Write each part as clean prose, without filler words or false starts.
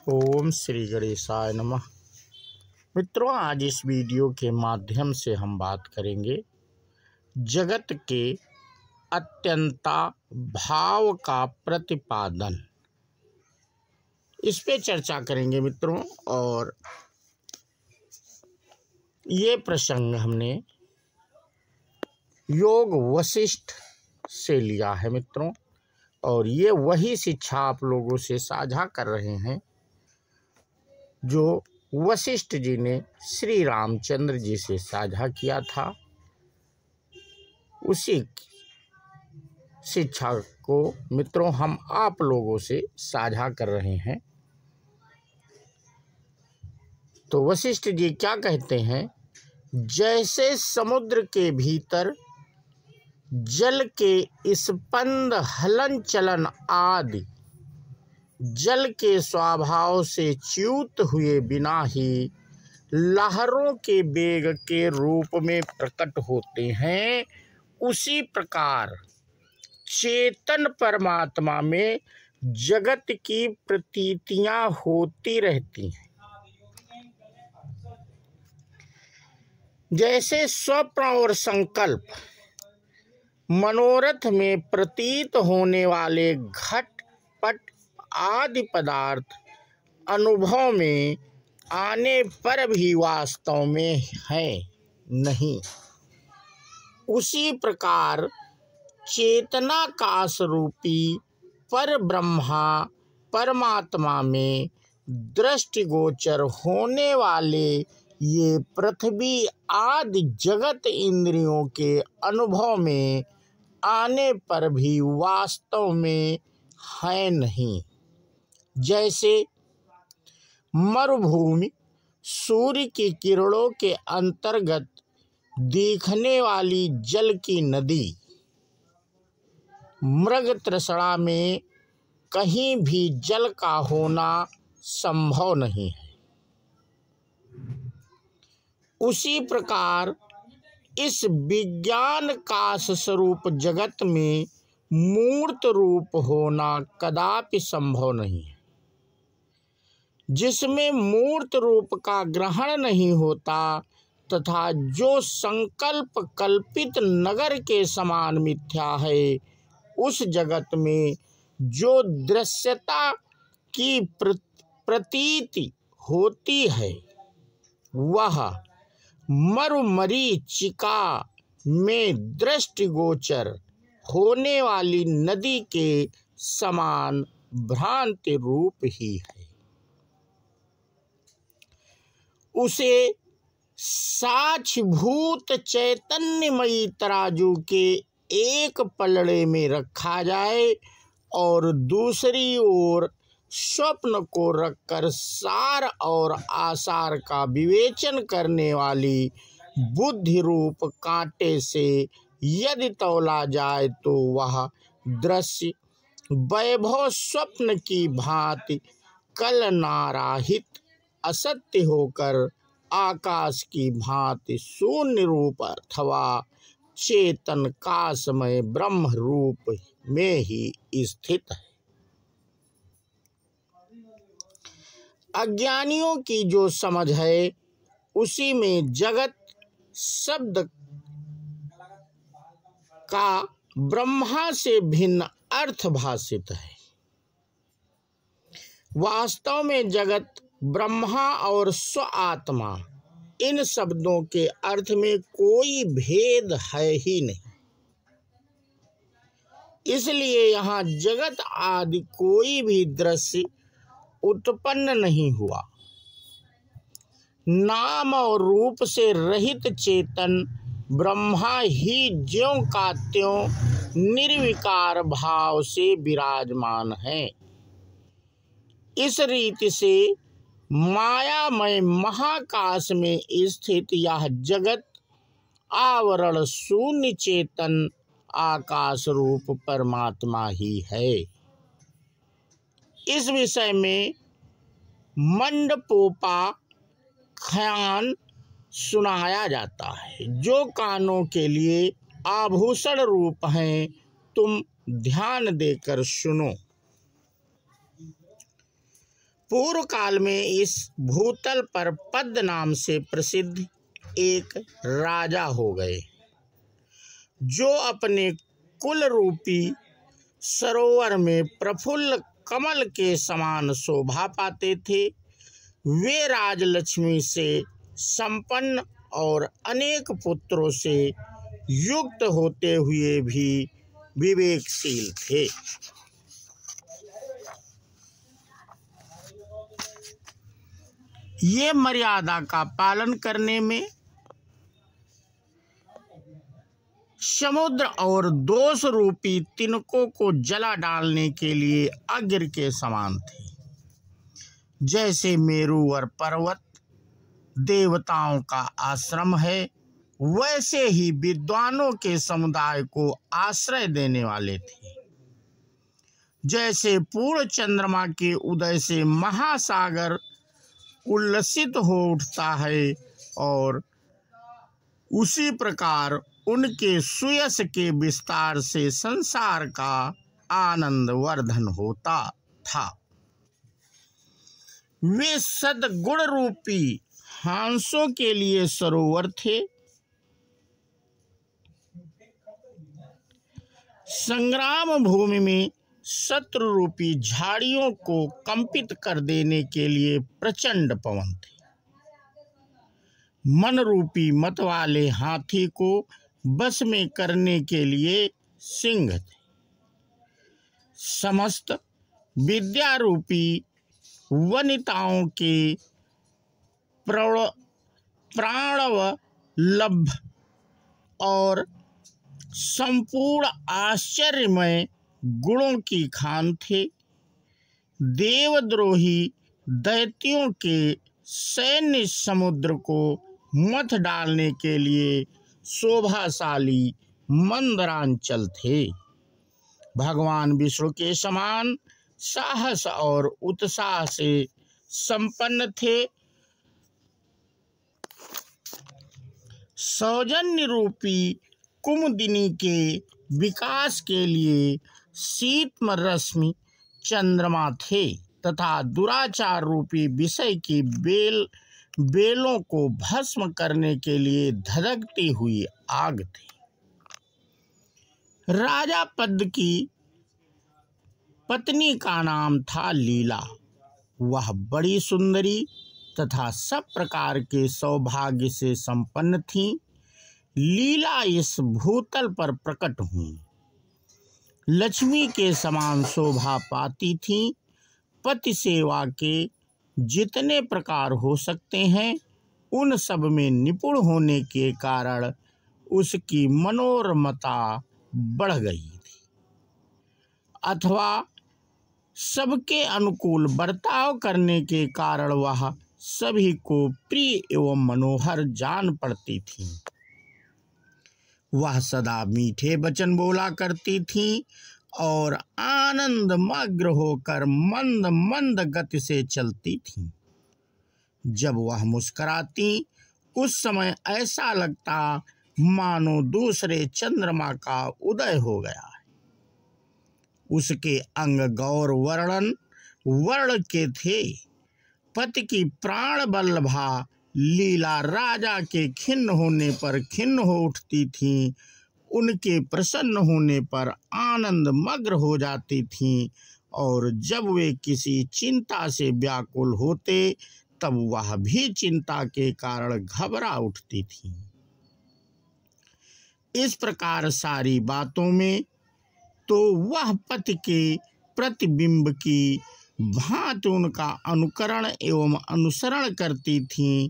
ओम श्री गणेशाय नमः। मित्रों, आज इस वीडियो के माध्यम से हम बात करेंगे जगत के अत्यंता भाव का प्रतिपादन, इस पे चर्चा करेंगे मित्रों। और ये प्रसंग हमने योग वशिष्ठ से लिया है मित्रों, और ये वही शिक्षा आप लोगों से साझा कर रहे हैं जो वशिष्ठ जी ने श्री रामचंद्र जी से साझा किया था। उसी शिक्षा को मित्रों हम आप लोगों से साझा कर रहे हैं। तो वशिष्ठ जी क्या कहते हैं, जैसे समुद्र के भीतर जल के स्पंद हलन चलन आदि जल के स्वभाव से च्युत हुए बिना ही लहरों के वेग के रूप में प्रकट होते हैं, उसी प्रकार चेतन परमात्मा में जगत की प्रतीतियां होती रहती हैं। जैसे स्वप्न और संकल्प मनोरथ में प्रतीत होने वाले घट पट आदि पदार्थ अनुभव में आने पर भी वास्तव में है नहीं, उसी प्रकार चेतनाकाश रूपी पर ब्रह्मा परमात्मा में दृष्टिगोचर होने वाले ये पृथ्वी आदि जगत इंद्रियों के अनुभव में आने पर भी वास्तव में है नहीं। जैसे मरुभूमि सूर्य की किरणों के अंतर्गत दिखने वाली जल की नदी मृग तृष्णा में कहीं भी जल का होना संभव नहीं है, उसी प्रकार इस विज्ञान काश स्वरूप जगत में मूर्त रूप होना कदापि संभव नहीं है। जिसमें मूर्त रूप का ग्रहण नहीं होता तथा जो संकल्प कल्पित नगर के समान मिथ्या है, उस जगत में जो दृश्यता की प्रतीति होती है वह मरुमरीचिका में दृष्टिगोचर होने वाली नदी के समान भ्रांति रूप ही है। उसे साक्षीभूत चैतन्यमयी तराजू के एक पलड़े में रखा जाए और दूसरी ओर स्वप्न को रखकर सार और आसार का विवेचन करने वाली बुद्धि रूप कांटे से यदि तौला जाए तो वह दृश्य वैभव स्वप्न की भांति कलनाराहित असत्य होकर आकाश की भांति शून्य रूप अथवा चेतन काशमय ब्रह्म रूप में ही स्थित है। अज्ञानियों की जो समझ है उसी में जगत शब्द का ब्रह्मा से भिन्न अर्थ भाषित है। वास्तव में जगत ब्रह्मा और स्व आत्मा इन शब्दों के अर्थ में कोई भेद है ही नहीं, इसलिए यहाँ जगत आदि कोई भी दृश्य उत्पन्न नहीं हुआ। नाम और रूप से रहित चेतन ब्रह्मा ही ज्यों का त्यों निर्विकार भाव से विराजमान है। इस रीति से मायामय महाकाश में स्थित यह जगत आवरण शून्य चेतन आकाश रूप परमात्मा ही है। इस विषय में मंडपोपाख्यान सुनाया जाता है, जो कानों के लिए आभूषण रूप हैं। तुम ध्यान देकर सुनो। पूर्व काल में इस भूतल पर पद्म नाम से प्रसिद्ध एक राजा हो गए, जो अपने कुल रूपी सरोवर में प्रफुल्ल कमल के समान शोभा पाते थे। वे राजलक्ष्मी से संपन्न और अनेक पुत्रों से युक्त होते हुए भी विवेकशील थे। ये मर्यादा का पालन करने में समुद्र और दोष रूपी तिनकों को जला डालने के लिए अग्नि के समान थे। जैसे मेरुवर पर्वत देवताओं का आश्रम है, वैसे ही विद्वानों के समुदाय को आश्रय देने वाले थे। जैसे पूर्ण चंद्रमा के उदय से महासागर उल्लसित हो उठता है, और उसी प्रकार उनके सुयश के विस्तार से संसार का आनंद वर्धन होता था। वे सद्गुण रूपी हंसों के लिए सरोवर थे। संग्राम भूमि में शत्रु रूपी झाड़ियों को कंपित कर देने के लिए प्रचंड पवन थे। मन रूपी मत वाले हाथी को बस में करने के लिए सिंह थे। समस्त विद्या रूपी वनिताओं के प्राणवल्लभ और संपूर्ण आश्चर्यमय गुणों की खान थे। देवद्रोही दैत्यों के सैन्य समुद्र को मथ डालने के लिए शोभाशाली मंदरांचल थे। भगवान विष्णु के समान साहस और उत्साह से संपन्न थे। सौजन्य रूपी कुमुदिनी के विकास के लिए शीतम रश्मि चंद्रमा थे, तथा दुराचार रूपी विषय की बेलों को भस्म करने के लिए धधकती हुई आग थी। राजा पद्म की पत्नी का नाम था लीला। वह बड़ी सुंदरी तथा सब प्रकार के सौभाग्य से संपन्न थी। लीला इस भूतल पर प्रकट हुई, लक्ष्मी के समान शोभा पाती थी। पति सेवा के जितने प्रकार हो सकते हैं, उन सब में निपुण होने के कारण उसकी मनोरमता बढ़ गई थी, अथवा सबके अनुकूल बर्ताव करने के कारण वह सभी को प्रिय एवं मनोहर जान पड़ती थी। वह सदा मीठे वचन बोला करती थी और आनंद मग्न होकर मंद मंद गति से चलती थी। जब वह मुस्कुराती, उस समय ऐसा लगता मानो दूसरे चंद्रमा का उदय हो गया है। उसके अंग गौर वर्ण के थे। पति की प्राण बल्लभा लीला राजा के खिन्न होने पर खिन्न हो उठती थी, उनके प्रसन्न होने पर आनंद मग्न हो जाती थीं, और जब वे किसी चिंता से व्याकुल होते तब वह भी चिंता के कारण घबरा उठती थीं। इस प्रकार सारी बातों में तो वह पति के प्रतिबिंब की भांति उनका अनुकरण एवं अनुसरण करती थीं,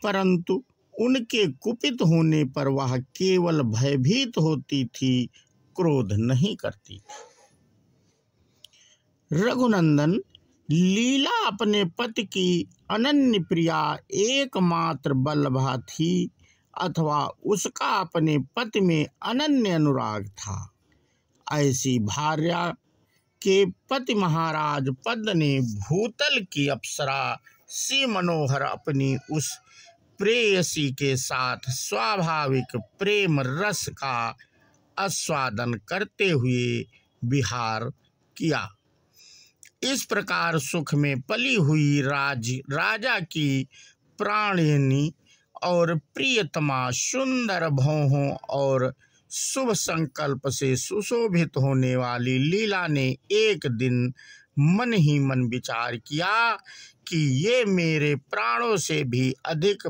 परंतु उनके कुपित होने पर वह केवल भयभीत होती थी, क्रोध नहीं करती थी। रघुनंदन, लीला अपने पति की अनन्य प्रिया एकमात्र बल्लभा थी, अथवा उसका अपने पति में अनन्य अनुराग था। ऐसी भार्या के पति महाराज पद्म ने भूतल की अप्सरा सी मनोहर अपनी उस प्रेयसी के साथ स्वाभाविक प्रेम रस का आस्वादन करते हुए विहार किया। इस प्रकार सुख में पली हुई राजा की प्राणिनी और प्रियतमा सुंदर भौहों और शुभ संकल्प से सुशोभित होने वाली लीला ने एक दिन मन ही मन विचार किया कि ये मेरे प्राणों से भी अधिक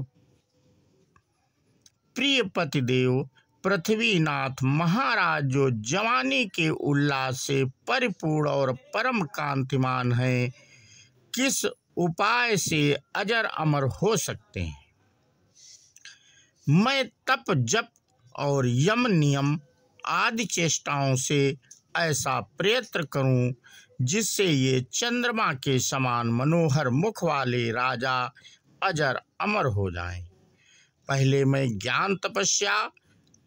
प्रिय पतिदेव पृथ्वीनाथ महाराज, जो जवानी के उल्लास से परिपूर्ण और परम कांतिमान है, किस उपाय से अजर अमर हो सकते हैं। मैं तप जप और यम नियम आदि चेष्टाओं से ऐसा प्रयत्न करूं जिससे ये चंद्रमा के समान मनोहर मुख वाले राजा अजर अमर हो जाएं। पहले मैं ज्ञान तपस्या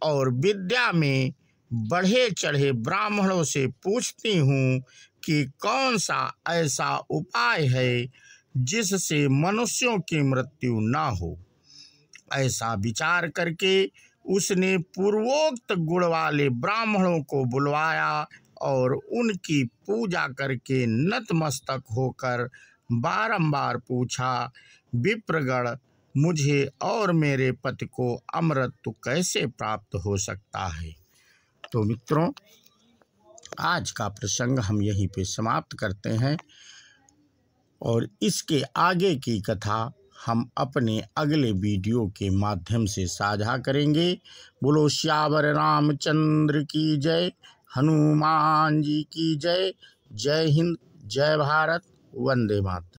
और विद्या में बढ़े चढ़े ब्राह्मणों से पूछती हूँ कि कौन सा ऐसा उपाय है जिससे मनुष्यों की मृत्यु ना हो। ऐसा विचार करके उसने पूर्वोक्त गुण वाले ब्राह्मणों को बुलवाया और उनकी पूजा करके नतमस्तक होकर बारंबार पूछा, विप्रगण, मुझे और मेरे पति को अमृत कैसे प्राप्त हो सकता है। तो मित्रों, आज का प्रसंग हम यहीं पे समाप्त करते हैं और इसके आगे की कथा हम अपने अगले वीडियो के माध्यम से साझा करेंगे। बोलो श्यावर रामचंद्र की जय, हनुमान जी की जय। जय हिंद, जय भारत, वंदे मातरम।